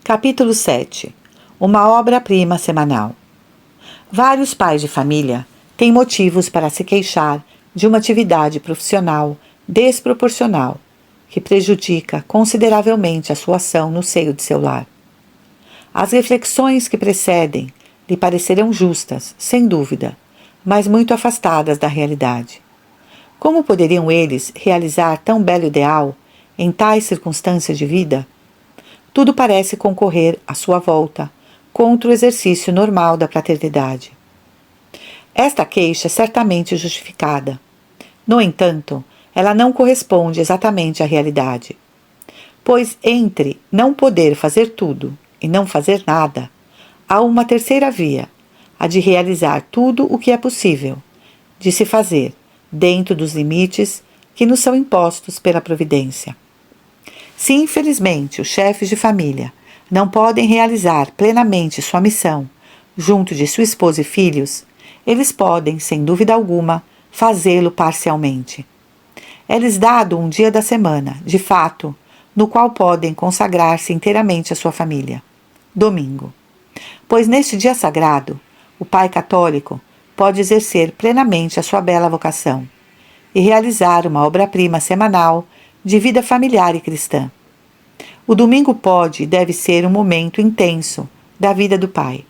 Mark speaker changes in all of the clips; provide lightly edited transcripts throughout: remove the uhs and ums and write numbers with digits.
Speaker 1: Capítulo 7. Uma obra-prima semanal. Vários pais de família têm motivos para se queixar de uma atividade profissional desproporcional que prejudica consideravelmente a sua ação no seio de seu lar. As reflexões que precedem lhe parecerão justas, sem dúvida, mas muito afastadas da realidade. Como poderiam eles realizar tão belo ideal em tais circunstâncias de vida? Tudo parece concorrer à sua volta contra o exercício normal da paternidade. Esta queixa é certamente justificada. No entanto, ela não corresponde exatamente à realidade. Pois entre não poder fazer tudo e não fazer nada, há uma terceira via, a de realizar tudo o que é possível, de se fazer dentro dos limites que nos são impostos pela providência. Se infelizmente os chefes de família não podem realizar plenamente sua missão junto de sua esposa e filhos, eles podem, sem dúvida alguma, fazê-lo parcialmente. É-lhes dado um dia da semana, de fato, no qual podem consagrar-se inteiramente à sua família. Domingo. Pois neste dia sagrado, o pai católico pode exercer plenamente a sua bela vocação e realizar uma obra-prima semanal de vida familiar e cristã. O domingo pode e deve ser um momento intenso da vida do pai.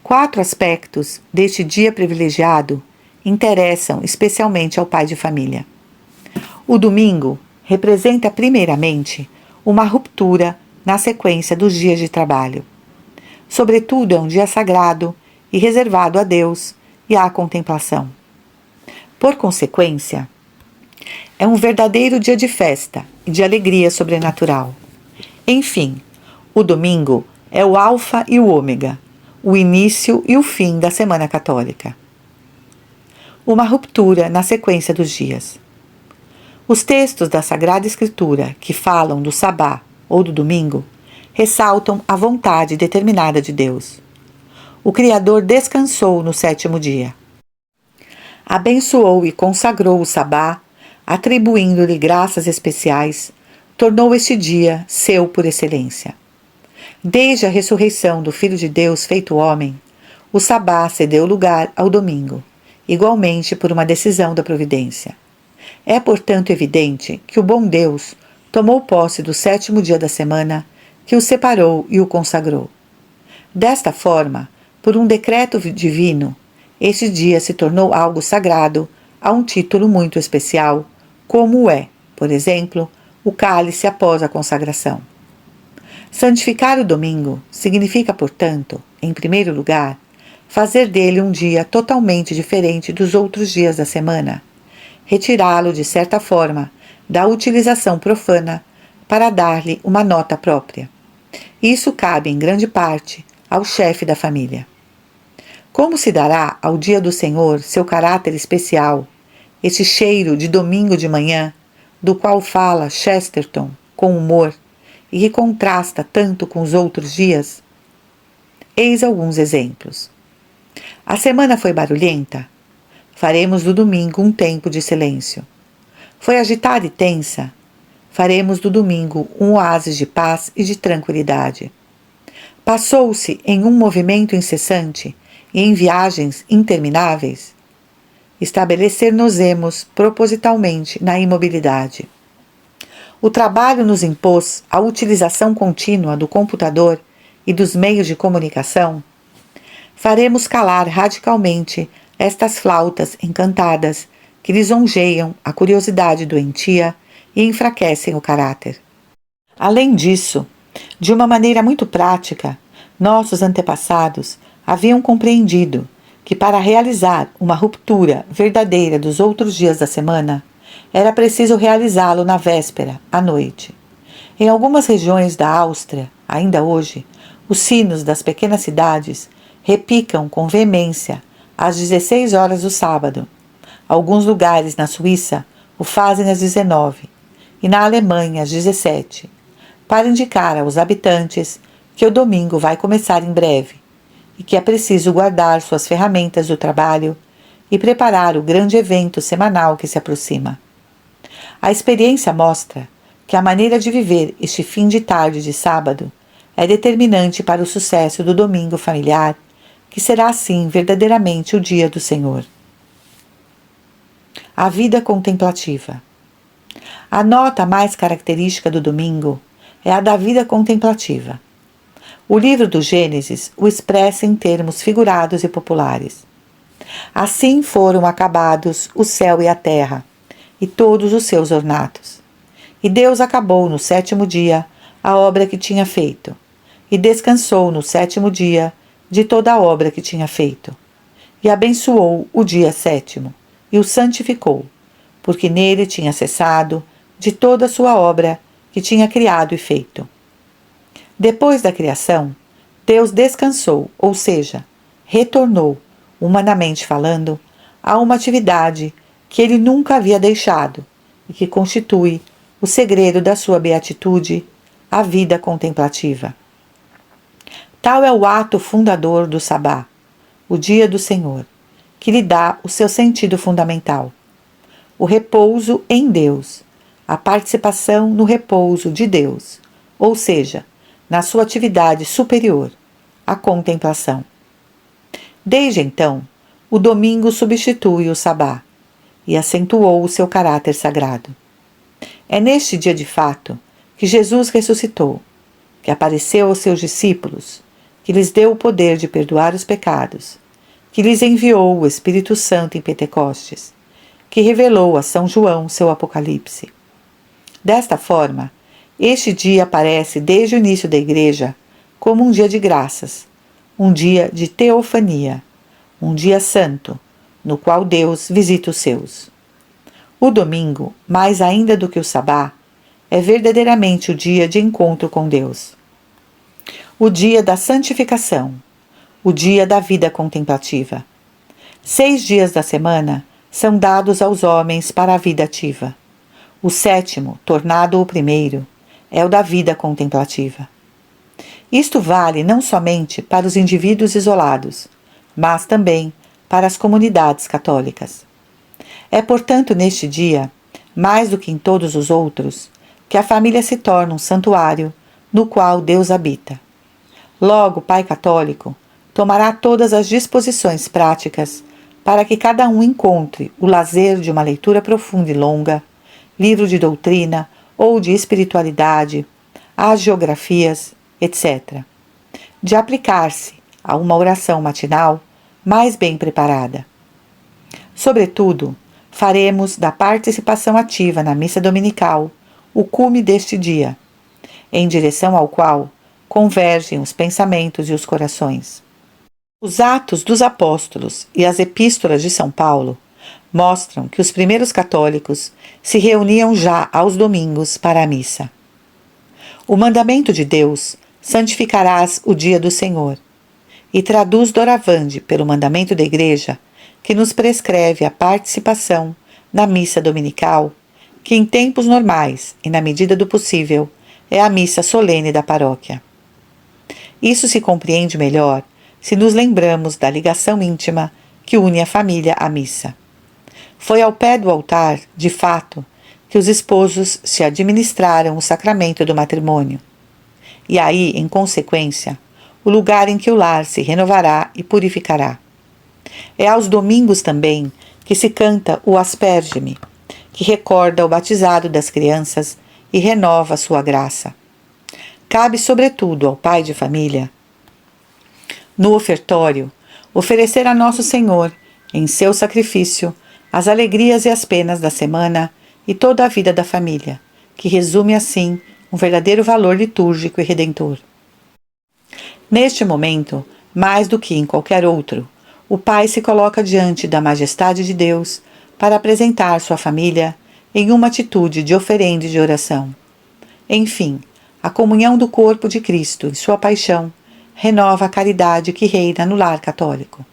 Speaker 1: 4 aspectos deste dia privilegiado interessam especialmente ao pai de família. O domingo representa primeiramente uma ruptura na sequência dos dias de trabalho. Sobretudo é um dia sagrado e reservado a Deus e à contemplação. Por consequência, é um verdadeiro dia de festa e de alegria sobrenatural. Enfim, o domingo é o alfa e o ômega, o início e o fim da semana católica. Uma ruptura na sequência dos dias. Os textos da Sagrada Escritura que falam do sabá ou do domingo ressaltam a vontade determinada de Deus. O Criador descansou no 7º dia. Abençoou e consagrou o sabá, atribuindo-lhe graças especiais, tornou este dia seu por excelência. Desde a ressurreição do Filho de Deus feito homem, o sabá cedeu lugar ao domingo, igualmente por uma decisão da providência. É, portanto, evidente que o bom Deus tomou posse do 7º dia da semana, que o separou e o consagrou. Desta forma, por um decreto divino, este dia se tornou algo sagrado a um título muito especial, como é, por exemplo, o cálice após a consagração. Santificar o domingo significa, portanto, em primeiro lugar, fazer dele um dia totalmente diferente dos outros dias da semana, retirá-lo, de certa forma, da utilização profana para dar-lhe uma nota própria. Isso cabe, em grande parte, ao chefe da família. Como se dará ao dia do Senhor seu caráter especial, esse cheiro de domingo de manhã, do qual fala Chesterton com humor e que contrasta tanto com os outros dias? Eis alguns exemplos. A semana foi barulhenta? Faremos do domingo um tempo de silêncio. Foi agitada e tensa? Faremos do domingo um oásis de paz e de tranquilidade. Passou-se em um movimento incessante e em viagens intermináveis? Estabelecer-nos-emos propositalmente na imobilidade. O trabalho nos impôs a utilização contínua do computador e dos meios de comunicação? Faremos calar radicalmente estas flautas encantadas que lisonjeiam a curiosidade doentia e enfraquecem o caráter. Além disso, de uma maneira muito prática, nossos antepassados haviam compreendido que para realizar uma ruptura verdadeira dos outros dias da semana, era preciso realizá-lo na véspera, à noite. Em algumas regiões da Áustria, ainda hoje, os sinos das pequenas cidades repicam com veemência às 16 horas do sábado. Alguns lugares na Suíça o fazem às 19 e na Alemanha às 17, para indicar aos habitantes que o domingo vai começar em breve e que é preciso guardar suas ferramentas do trabalho e preparar o grande evento semanal que se aproxima. A experiência mostra que a maneira de viver este fim de tarde de sábado é determinante para o sucesso do domingo familiar, que será assim verdadeiramente o dia do Senhor. A vida contemplativa. A nota mais característica do domingo é a da vida contemplativa. O livro do Gênesis o expressa em termos figurados e populares. Assim foram acabados o céu e a terra, e todos os seus ornatos. E Deus acabou no 7º dia a obra que tinha feito, e descansou no 7º dia de toda a obra que tinha feito. E abençoou o dia 7º, e o santificou, porque nele tinha cessado de toda a sua obra que tinha criado e feito. Depois da criação, Deus descansou, ou seja, retornou, humanamente falando, a uma atividade que ele nunca havia deixado e que constitui o segredo da sua beatitude, a vida contemplativa. Tal é o ato fundador do Sabá, o dia do Senhor, que lhe dá o seu sentido fundamental. O repouso em Deus, a participação no repouso de Deus, ou seja, na sua atividade superior, a contemplação. Desde então, o domingo substitui o sabá e acentuou o seu caráter sagrado. É neste dia de fato que Jesus ressuscitou, que apareceu aos seus discípulos, que lhes deu o poder de perdoar os pecados, que lhes enviou o Espírito Santo em Pentecostes, que revelou a São João seu Apocalipse. Desta forma, este dia aparece desde o início da Igreja como um dia de graças, um dia de teofania, um dia santo, no qual Deus visita os seus. O domingo, mais ainda do que o sabá, é verdadeiramente o dia de encontro com Deus. O dia da santificação, o dia da vida contemplativa. 6 dias da semana são dados aos homens para a vida ativa. O 7º, tornado o primeiro, é o da vida contemplativa. Isto vale não somente para os indivíduos isolados, mas também para as comunidades católicas. É, portanto, neste dia, mais do que em todos os outros, que a família se torna um santuário no qual Deus habita. Logo, o Pai Católico tomará todas as disposições práticas para que cada um encontre o lazer de uma leitura profunda e longa, livro de doutrina ou de espiritualidade, as geografias, etc. De aplicar-se a uma oração matinal mais bem preparada. Sobretudo, faremos da participação ativa na missa dominical o cume deste dia, em direção ao qual convergem os pensamentos e os corações. Os Atos dos Apóstolos e as Epístolas de São Paulo mostram que os primeiros católicos se reuniam já aos domingos para a missa. O mandamento de Deus, santificarás o dia do Senhor, e traduz doravante pelo mandamento da Igreja, que nos prescreve a participação na missa dominical, que em tempos normais e na medida do possível é a missa solene da paróquia. Isso se compreende melhor se nos lembramos da ligação íntima que une a família à missa. Foi ao pé do altar, de fato, que os esposos se administraram o sacramento do matrimônio. E aí, em consequência, o lugar em que o lar se renovará e purificará. É aos domingos também que se canta o Asperge-me, que recorda o batizado das crianças e renova a sua graça. Cabe, sobretudo, ao pai de família, no ofertório, oferecer a Nosso Senhor, em seu sacrifício, as alegrias e as penas da semana e toda a vida da família, que resume assim um verdadeiro valor litúrgico e redentor. Neste momento, mais do que em qualquer outro, o pai se coloca diante da majestade de Deus para apresentar sua família em uma atitude de oferenda e de oração. Enfim, a comunhão do corpo de Cristo e sua paixão renova a caridade que reina no lar católico.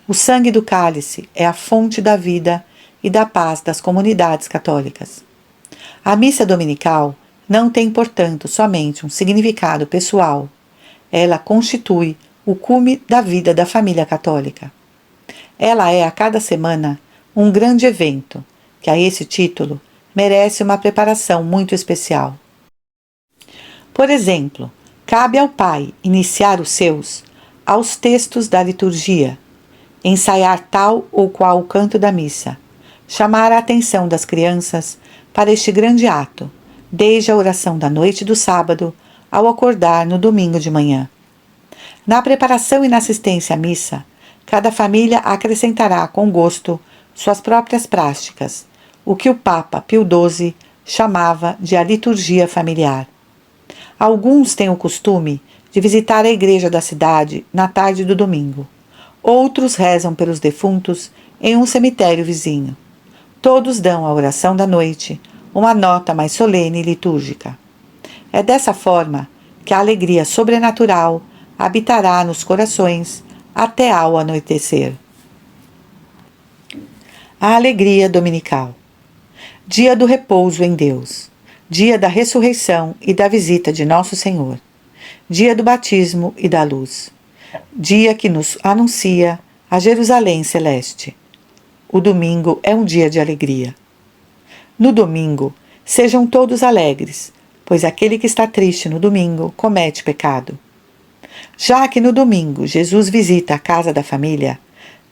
Speaker 1: O sangue do cálice é a fonte da vida e da paz das comunidades católicas. A missa dominical não tem, portanto, somente um significado pessoal. Ela constitui o cume da vida da família católica. Ela é, a cada semana, um grande evento, que a esse título merece uma preparação muito especial. Por exemplo, Cabe ao pai iniciar os seus aos textos da liturgia, ensaiar tal ou qual canto da missa, chamar a atenção das crianças para este grande ato, desde a oração da noite do sábado ao acordar no domingo de manhã. Na preparação e na assistência à missa, cada família acrescentará com gosto suas próprias práticas, o que o Papa Pio XII chamava de a liturgia familiar. Alguns têm o costume de visitar a igreja da cidade na tarde do domingo. Outros rezam pelos defuntos em um cemitério vizinho. Todos dão à oração da noite uma nota mais solene e litúrgica. É dessa forma que a alegria sobrenatural habitará nos corações até ao anoitecer. A alegria dominical. Dia do repouso em Deus. Dia da ressurreição e da visita de Nosso Senhor. Dia do batismo e da luz. Dia que nos anuncia a Jerusalém celeste. O domingo é um dia de alegria. No domingo, sejam todos alegres, pois aquele que está triste no domingo comete pecado. Já que no domingo Jesus visita a casa da família,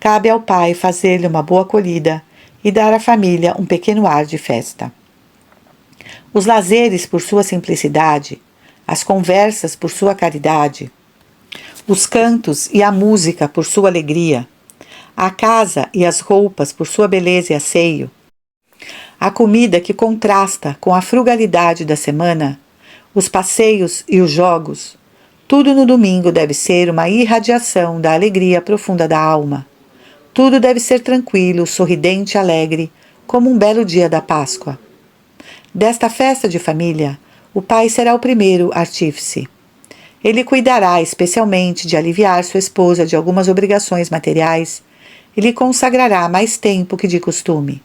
Speaker 1: cabe ao pai fazer-lhe uma boa acolhida e dar à família um pequeno ar de festa. Os lazeres por sua simplicidade, as conversas por sua caridade, os cantos e a música por sua alegria, a casa e as roupas por sua beleza e asseio, a comida que contrasta com a frugalidade da semana, os passeios e os jogos, tudo no domingo deve ser uma irradiação da alegria profunda da alma. Tudo deve ser tranquilo, sorridente e alegre, como um belo dia da Páscoa. Desta festa de família, o pai será o primeiro artífice. Ele cuidará especialmente de aliviar sua esposa de algumas obrigações materiais e lhe consagrará mais tempo que de costume.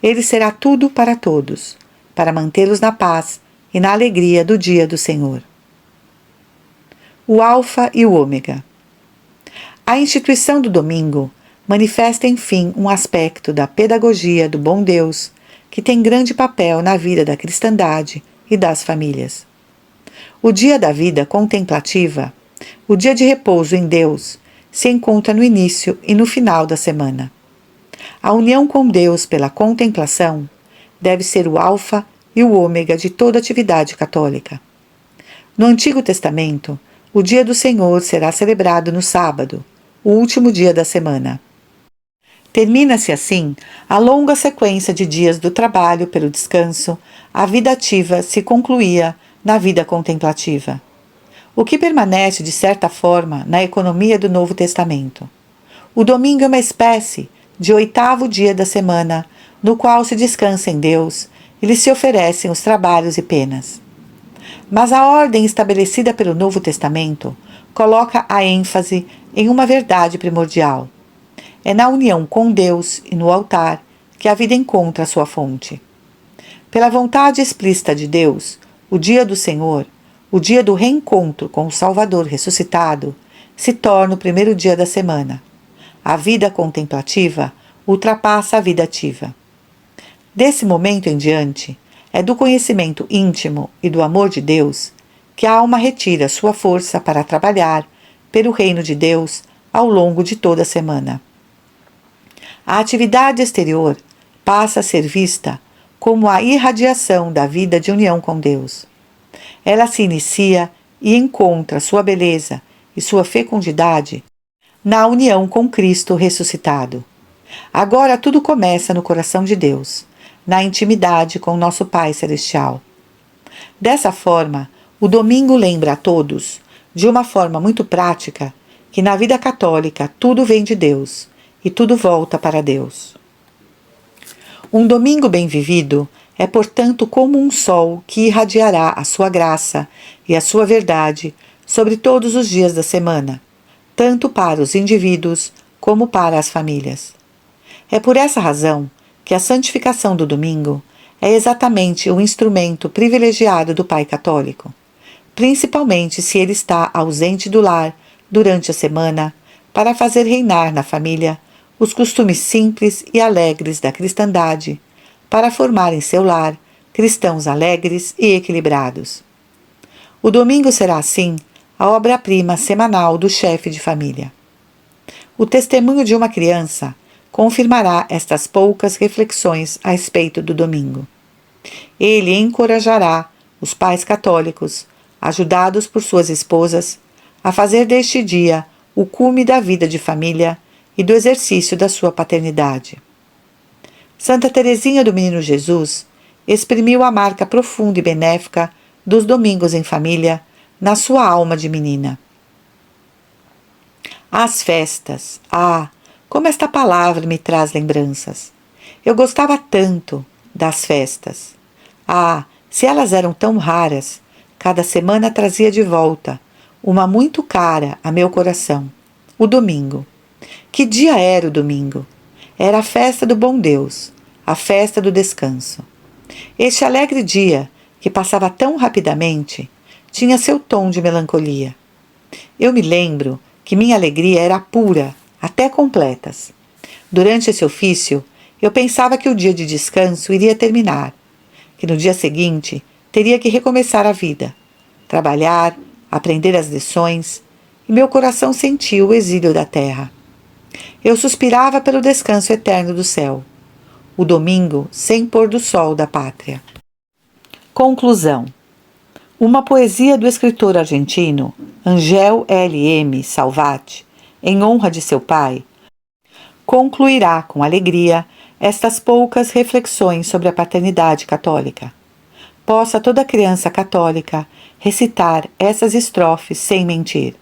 Speaker 1: Ele será tudo para todos, para mantê-los na paz e na alegria do dia do Senhor. O Alfa e o Ômega. A instituição do domingo manifesta, enfim, um aspecto da pedagogia do bom Deus que tem grande papel na vida da cristandade e das famílias. O dia da vida contemplativa, o dia de repouso em Deus, se encontra no início e no final da semana. A união com Deus pela contemplação deve ser o alfa e o ômega de toda atividade católica. No Antigo Testamento, o dia do Senhor será celebrado no sábado, o último dia da semana. Termina-se assim a longa sequência de dias do trabalho pelo descanso, a vida ativa se concluía na vida contemplativa. O que permanece de certa forma na economia do Novo Testamento. O domingo é uma espécie de 8º dia da semana, no qual se descansa em Deus e lhe se oferecem os trabalhos e penas. Mas a ordem estabelecida pelo Novo Testamento coloca a ênfase em uma verdade primordial. É na união com Deus e no altar que a vida encontra a sua fonte. Pela vontade explícita de Deus, o dia do Senhor, o dia do reencontro com o Salvador ressuscitado, se torna o primeiro dia da semana. A vida contemplativa ultrapassa a vida ativa. Desse momento em diante, é do conhecimento íntimo e do amor de Deus que a alma retira sua força para trabalhar pelo reino de Deus ao longo de toda a semana. A atividade exterior passa a ser vista como a irradiação da vida de união com Deus. Ela se inicia e encontra sua beleza e sua fecundidade na união com Cristo ressuscitado. Agora tudo começa no coração de Deus, na intimidade com nosso Pai Celestial. Dessa forma, o domingo lembra a todos, de uma forma muito prática, que na vida católica tudo vem de Deus e tudo volta para Deus. Um domingo bem vivido é, portanto, como um sol que irradiará a sua graça e a sua verdade sobre todos os dias da semana, tanto para os indivíduos como para as famílias. É por essa razão que a santificação do domingo é exatamente o instrumento privilegiado do Pai Católico, principalmente se ele está ausente do lar durante a semana, para fazer reinar na família os costumes simples e alegres da cristandade, para formar em seu lar cristãos alegres e equilibrados. O domingo será, assim, a obra-prima semanal do chefe de família. O testemunho de uma criança confirmará estas poucas reflexões a respeito do domingo. Ele encorajará os pais católicos, ajudados por suas esposas, a fazer deste dia o cume da vida de família e do exercício da sua paternidade. Santa Teresinha do Menino Jesus exprimiu a marca profunda e benéfica dos domingos em família na sua alma de menina. As festas, como esta palavra me traz lembranças. Eu gostava tanto das festas. Se elas eram tão raras, cada semana trazia de volta uma muito cara a meu coração, o domingo. Que dia era o domingo? Era a festa do bom Deus, a festa do descanso. Este alegre dia, que passava tão rapidamente, tinha seu tom de melancolia. Eu me lembro que minha alegria era pura, até completas. Durante esse ofício, eu pensava que o dia de descanso iria terminar, que no dia seguinte teria que recomeçar a vida, trabalhar, aprender as lições, e meu coração sentia o exílio da terra. Eu suspirava pelo descanso eterno do céu, o domingo sem pôr do sol da pátria. Conclusão. Uma poesia do escritor argentino Angel L.M. Salvati, em honra de seu pai, concluirá com alegria estas poucas reflexões sobre a paternidade católica. Possa toda criança católica recitar essas estrofes sem mentir.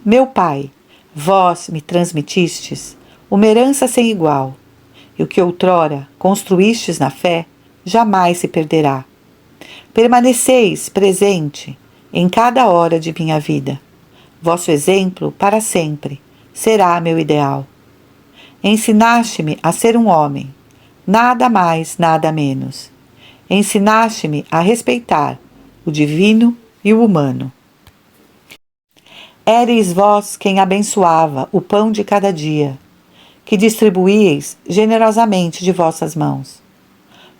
Speaker 1: Meu pai, vós me transmitistes uma herança sem igual, e o que outrora construístes na fé jamais se perderá. Permaneceis presente em cada hora de minha vida. Vosso exemplo, para sempre, será meu ideal. Ensinaste-me a ser um homem, nada mais, nada menos. Ensinaste-me a respeitar o divino e o humano. Éreis vós quem abençoava o pão de cada dia, que distribuíeis generosamente de vossas mãos.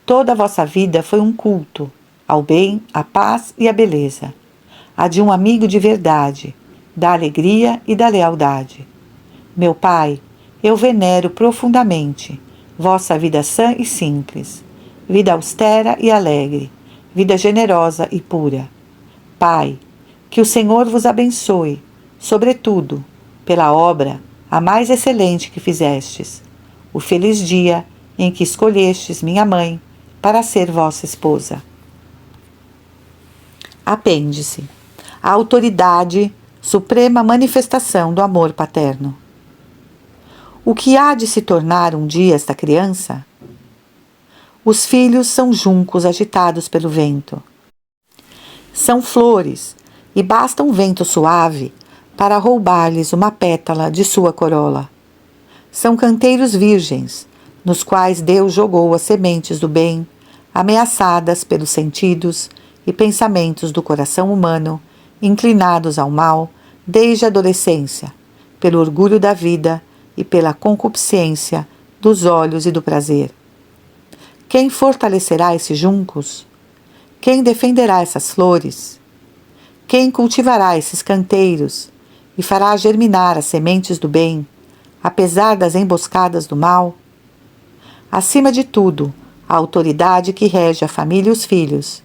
Speaker 1: Toda a vossa vida foi um culto ao bem, à paz e à beleza, a de um amigo de verdade, da alegria e da lealdade. Meu Pai, eu venero profundamente vossa vida sã e simples, vida austera e alegre, vida generosa e pura. Pai, que o Senhor vos abençoe, sobretudo, pela obra a mais excelente que fizestes, o feliz dia em que escolhestes minha mãe para ser vossa esposa. Apêndice. A autoridade, suprema manifestação do amor paterno. O que há de se tornar um dia esta criança? Os filhos são juncos agitados pelo vento. São flores, e basta um vento suave para roubar-lhes uma pétala de sua corola. São canteiros virgens, nos quais Deus jogou as sementes do bem, ameaçadas pelos sentidos e pensamentos do coração humano, inclinados ao mal desde a adolescência, pelo orgulho da vida e pela concupiscência dos olhos e do prazer. Quem fortalecerá esses juncos? Quem defenderá essas flores? Quem cultivará esses canteiros e fará germinar as sementes do bem, apesar das emboscadas do mal? Acima de tudo, a autoridade que rege a família e os filhos,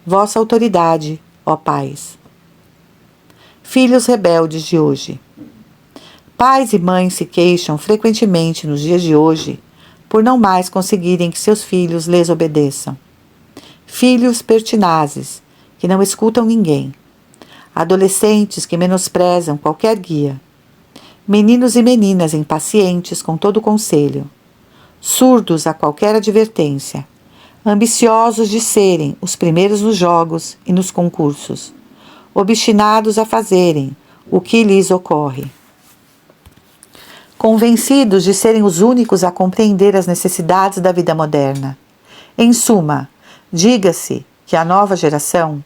Speaker 1: vossa autoridade, ó pais. Filhos rebeldes de hoje. Pais e mães se queixam frequentemente nos dias de hoje por não mais conseguirem que seus filhos lhes obedeçam. Filhos pertinazes, que não escutam ninguém. Adolescentes que menosprezam qualquer guia. Meninos e meninas impacientes com todo conselho. Surdos a qualquer advertência. Ambiciosos de serem os primeiros nos jogos e nos concursos. Obstinados a fazerem o que lhes ocorre. Convencidos de serem os únicos a compreender as necessidades da vida moderna. Em suma, diga-se que a nova geração,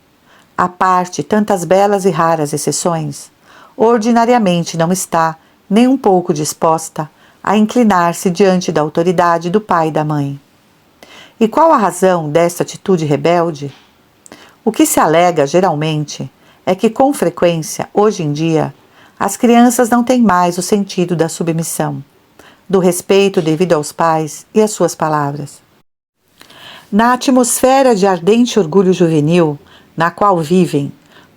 Speaker 1: à parte tantas belas e raras exceções, ordinariamente não está nem um pouco disposta a inclinar-se diante da autoridade do pai e da mãe. E qual a razão desta atitude rebelde? O que se alega, geralmente, é que, com frequência, hoje em dia, as crianças não têm mais o sentido da submissão, do respeito devido aos pais e às suas palavras. Na atmosfera de ardente orgulho juvenil na qual vivem,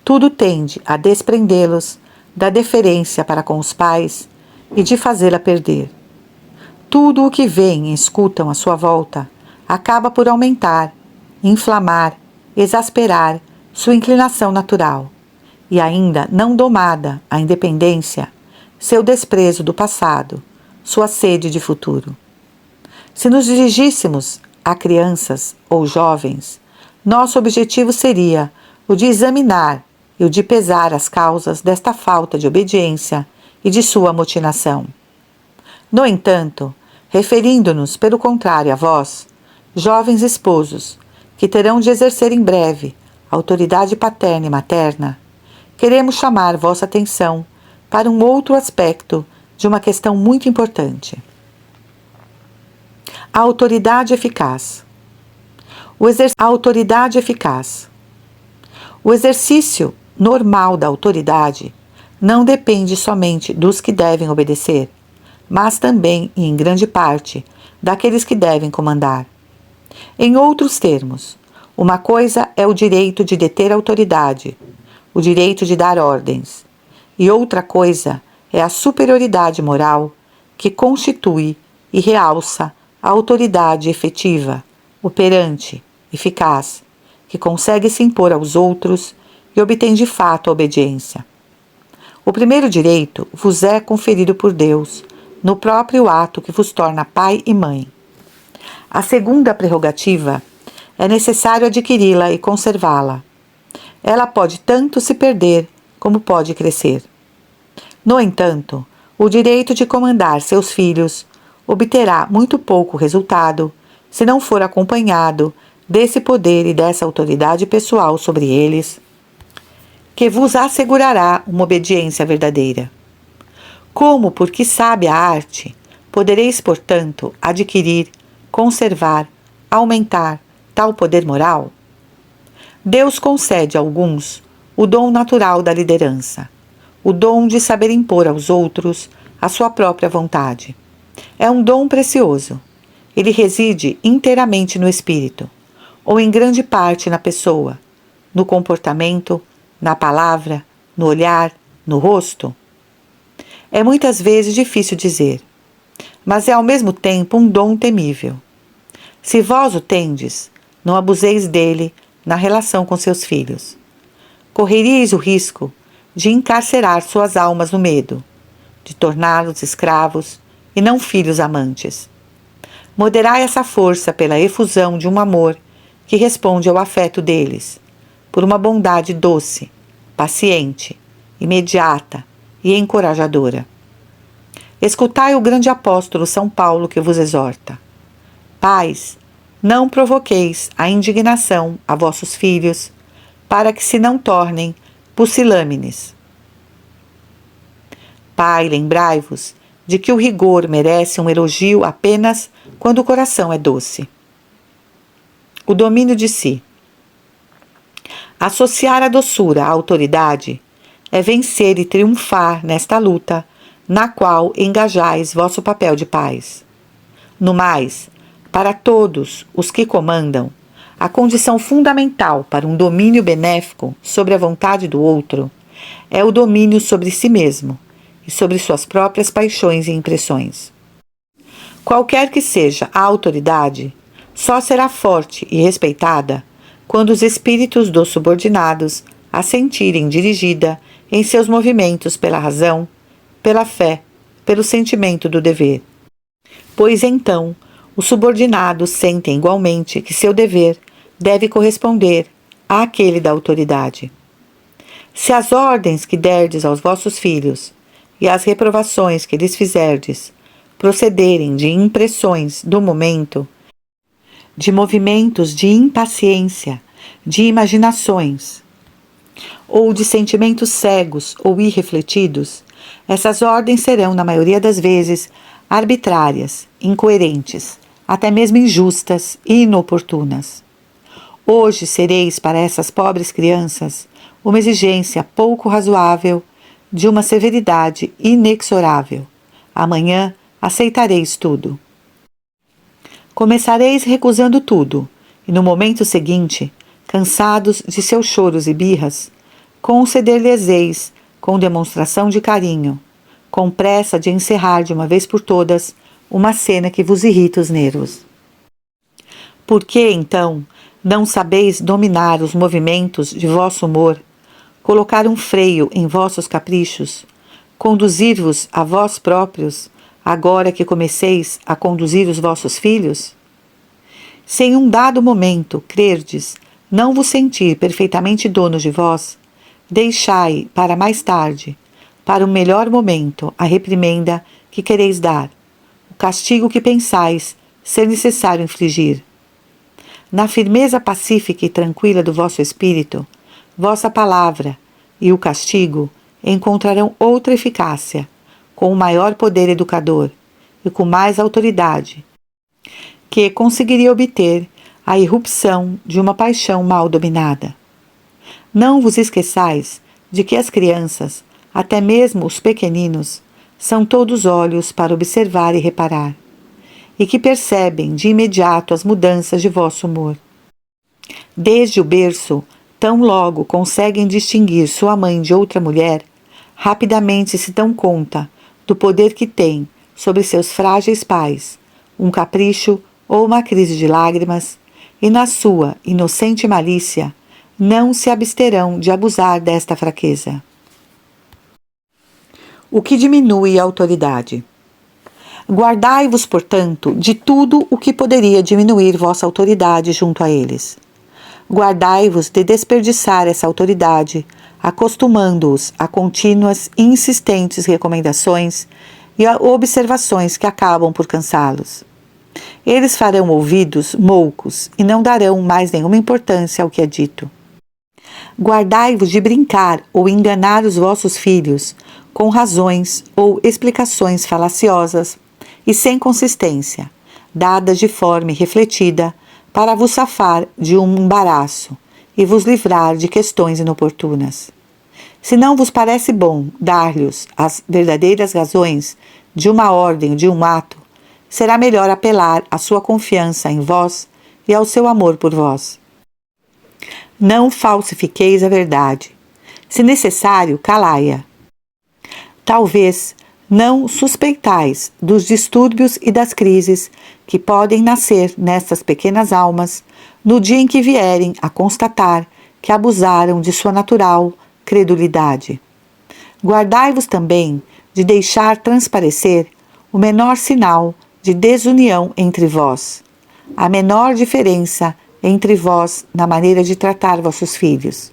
Speaker 1: tudo tende a desprendê-los da deferência para com os pais e de fazê-la perder. Tudo o que veem e escutam à sua volta acaba por aumentar, inflamar, exasperar sua inclinação natural e, ainda não domada a independência, seu desprezo do passado, sua sede de futuro. Se nos dirigíssemos a crianças ou jovens, nosso objetivo seria o de examinar e o de pesar as causas desta falta de obediência e de sua amotinação. No entanto, referindo-nos, pelo contrário, a vós, jovens esposos, que terão de exercer em breve a autoridade paterna e materna, queremos chamar vossa atenção para um outro aspecto de uma questão muito importante. A autoridade eficaz. A autoridade eficaz. O exercício normal da autoridade não depende somente dos que devem obedecer, mas também, e em grande parte, daqueles que devem comandar. Em outros termos, uma coisa é o direito de deter autoridade, o direito de dar ordens, e outra coisa é a superioridade moral que constitui e realça a autoridade efetiva, operante, eficaz, que consegue se impor aos outros e obtém de fato a obediência. O primeiro direito vos é conferido por Deus, no próprio ato que vos torna pai e mãe. A segunda prerrogativa é necessário adquiri-la e conservá-la. Ela pode tanto se perder como pode crescer. No entanto, o direito de comandar seus filhos obterá muito pouco resultado se não for acompanhado desse poder e dessa autoridade pessoal sobre eles, que vos assegurará uma obediência verdadeira. Como, porque sabe a arte, podereis, portanto, adquirir, conservar, aumentar tal poder moral? Deus concede a alguns o dom natural da liderança, o dom de saber impor aos outros a sua própria vontade. É um dom precioso. Ele reside inteiramente no espírito, ou em grande parte na pessoa, no comportamento, na palavra, no olhar, no rosto. É muitas vezes difícil dizer, mas é ao mesmo tempo um dom temível. Se vós o tendes, não abuseis dele na relação com seus filhos. Correríeis o risco de encarcerar suas almas no medo, de torná-los escravos e não filhos amantes. Moderai essa força pela efusão de um amor que responde ao afeto deles, por uma bondade doce, paciente, imediata e encorajadora. Escutai o grande apóstolo São Paulo que vos exorta. Pais, não provoqueis a indignação a vossos filhos, para que se não tornem pusilâmines. Pai, lembrai-vos de que o rigor merece um elogio apenas quando o coração é doce. O domínio de si. Associar a doçura à autoridade é vencer e triunfar nesta luta na qual engajais vosso papel de pais. No mais, para todos os que comandam, a condição fundamental para um domínio benéfico sobre a vontade do outro é o domínio sobre si mesmo e sobre suas próprias paixões e impressões. Qualquer que seja a autoridade, só será forte e respeitada quando os espíritos dos subordinados a sentirem dirigida em seus movimentos pela razão, pela fé, pelo sentimento do dever. Pois então, os subordinados sentem igualmente que seu dever deve corresponder àquele da autoridade. Se as ordens que derdes aos vossos filhos e as reprovações que lhes fizerdes procederem de impressões do momento, de movimentos de impaciência, de imaginações, ou de sentimentos cegos ou irrefletidos, essas ordens serão, na maioria das vezes, arbitrárias, incoerentes, até mesmo injustas e inoportunas. Hoje sereis para essas pobres crianças uma exigência pouco razoável de uma severidade inexorável. Amanhã aceitareis tudo. Começareis recusando tudo, e no momento seguinte, cansados de seus choros e birras, conceder-lhes-eis, com demonstração de carinho, com pressa de encerrar de uma vez por todas uma cena que vos irrita os nervos. Por que, então, não sabeis dominar os movimentos de vosso humor, colocar um freio em vossos caprichos, conduzir-vos a vós próprios, agora que comeceis a conduzir os vossos filhos? Se em um dado momento crerdes não vos sentir perfeitamente donos de vós, deixai para mais tarde, para um melhor momento, a reprimenda que quereis dar, o castigo que pensais ser necessário infligir. Na firmeza pacífica e tranquila do vosso espírito, vossa palavra e o castigo encontrarão outra eficácia, com um maior poder educador e com mais autoridade, que conseguiria obter a irrupção de uma paixão mal dominada. Não vos esqueçais de que as crianças, até mesmo os pequeninos, são todos olhos para observar e reparar, e que percebem de imediato as mudanças de vosso humor. Desde o berço, tão logo conseguem distinguir sua mãe de outra mulher, rapidamente se dão conta do poder que tem sobre seus frágeis pais, um capricho ou uma crise de lágrimas, e na sua inocente malícia não se absterão de abusar desta fraqueza. O que diminui a autoridade? Guardai-vos, portanto, de tudo o que poderia diminuir vossa autoridade junto a eles. Guardai-vos de desperdiçar essa autoridade, acostumando-os a contínuas e insistentes recomendações e a observações que acabam por cansá-los. Eles farão ouvidos moucos e não darão mais nenhuma importância ao que é dito. Guardai-vos de brincar ou enganar os vossos filhos com razões ou explicações falaciosas e sem consistência, dadas de forma irrefletida, para vos safar de um embaraço e vos livrar de questões inoportunas. Se não vos parece bom dar-lhes as verdadeiras razões de uma ordem ou de um ato, será melhor apelar à sua confiança em vós e ao seu amor por vós. Não falsifiqueis a verdade. Se necessário, calai-a. Talvez não suspeitais dos distúrbios e das crises que podem nascer nestas pequenas almas no dia em que vierem a constatar que abusaram de sua natural credulidade. Guardai-vos também de deixar transparecer o menor sinal de desunião entre vós, a menor diferença entre vós na maneira de tratar vossos filhos.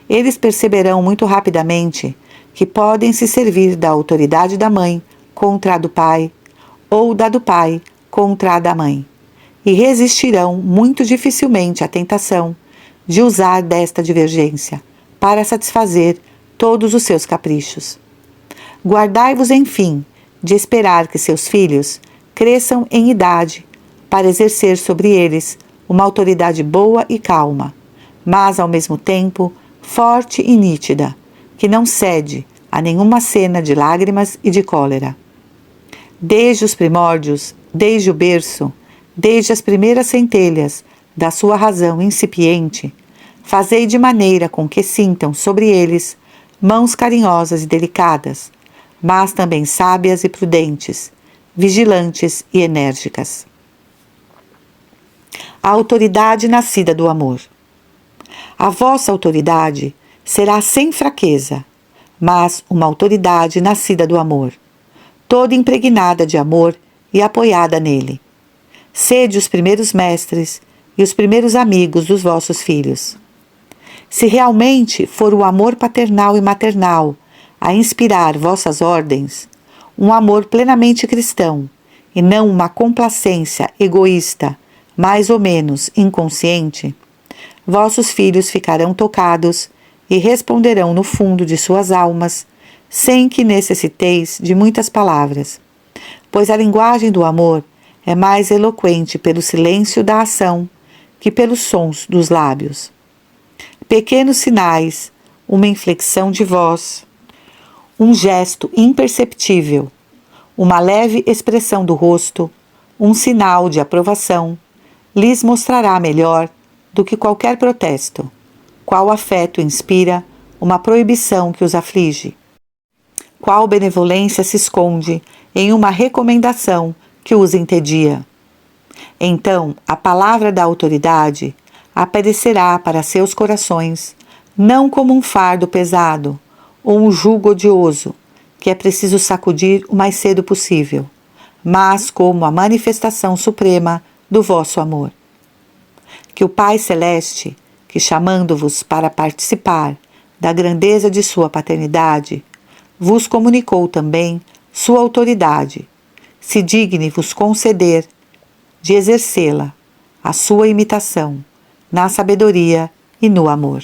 Speaker 1: Eles perceberão muito rapidamente que podem se servir da autoridade da mãe contra a do pai, ou da do pai contra a da mãe, e resistirão muito dificilmente à tentação de usar desta divergência para satisfazer todos os seus caprichos. Guardai-vos, enfim, de esperar que seus filhos cresçam em idade para exercer sobre eles uma autoridade boa e calma, mas ao mesmo tempo forte e nítida, que não cede a nenhuma cena de lágrimas e de cólera. Desde os primórdios, desde o berço, desde as primeiras centelhas da sua razão incipiente, fazei de maneira com que sintam sobre eles mãos carinhosas e delicadas, mas também sábias e prudentes, vigilantes e enérgicas. A autoridade nascida do amor. A vossa autoridade será sem fraqueza, mas uma autoridade nascida do amor, toda impregnada de amor e apoiada nele. Sede os primeiros mestres e os primeiros amigos dos vossos filhos. Se realmente for o amor paternal e maternal a inspirar vossas ordens, um amor plenamente cristão, e não uma complacência egoísta, mais ou menos inconsciente, vossos filhos ficarão tocados e responderão no fundo de suas almas, sem que necessiteis de muitas palavras, pois a linguagem do amor é mais eloquente pelo silêncio da ação que pelos sons dos lábios. Pequenos sinais, uma inflexão de voz, um gesto imperceptível, uma leve expressão do rosto, um sinal de aprovação, lhes mostrará melhor do que qualquer protesto qual afeto inspira uma proibição que os aflige, qual benevolência se esconde em uma recomendação que os entedia. Então, a palavra da autoridade aparecerá para seus corações não como um fardo pesado ou um jugo odioso que é preciso sacudir o mais cedo possível, mas como a manifestação suprema do vosso amor. Que o Pai Celeste, que chamando-vos para participar da grandeza de sua paternidade, vos comunicou também sua autoridade, se digne vos conceder de exercê-la, a sua imitação, na sabedoria e no amor.